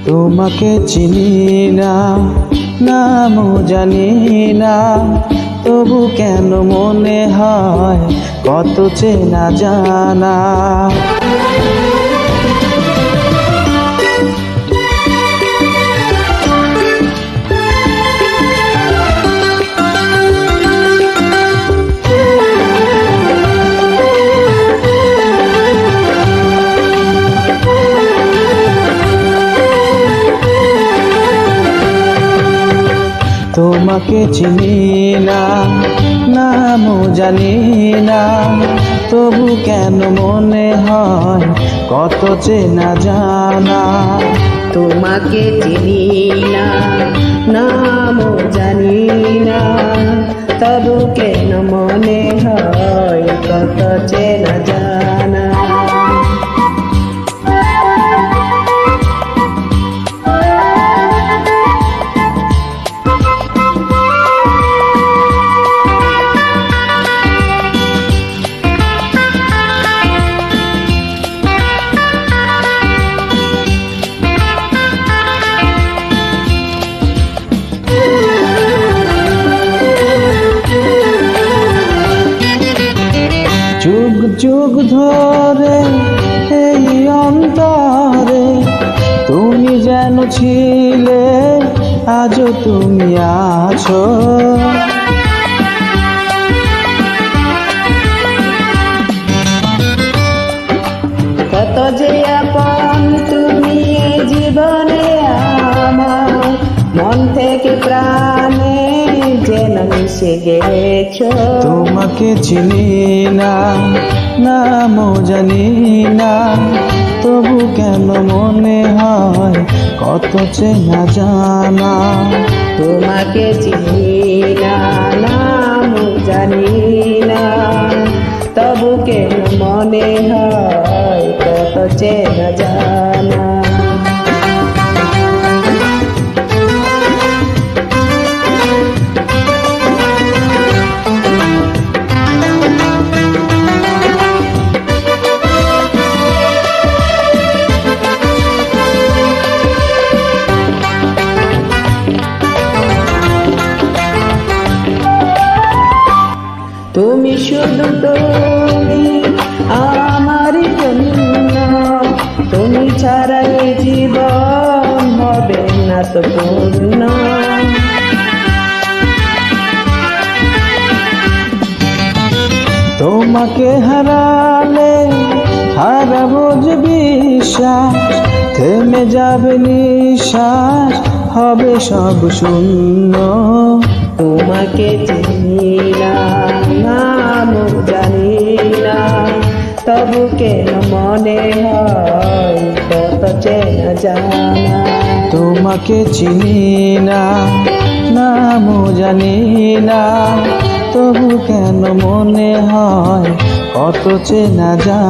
তোমাকে চিনি না, নামও জানি না, তবু কেন মনে হয় কত চেনা জানা। তোমাকে চিনি না, নামও জানি না, তবু কেন মনে হয় কত চেনা জানা। তোমাকে চিনি না, নামও জানি না, তবু কেন মনে হয় কত চেনা জানা। যুগ যুগ ধরে এই অন্তরে তুমি যেন ছিলে, আজও তুমি আছো। কত যে আপন তুমি এই জীবনে আমার, মন থেকে প্রাণে যেন মিশে গেছো। তোমাকে চিনি না, নামও জানি না, তবু কেন মনে হয় কত চেনা জানা। তোমাকে চিনি না, নামও জানি না, তবু কেন মনে হয় কত চেনা জানা। তুমি শুধু তুমি আমার জন্য, তুমি ছাড়া এই জীবন হবে না তো পূর্ণ। তোমাকে হারালে হারাবো যে বিশ্বাস, থেমে যাবে নিঃশ্বাস, হবে সব শূন্য। তোমাকে চিনি না, নামও জানি না, তবু কেন মনে হয় কত চেনা জানা। তোমাকে চিনি না, নামও জানি না, তবু কেন মনে হয় কত চেনা জানা।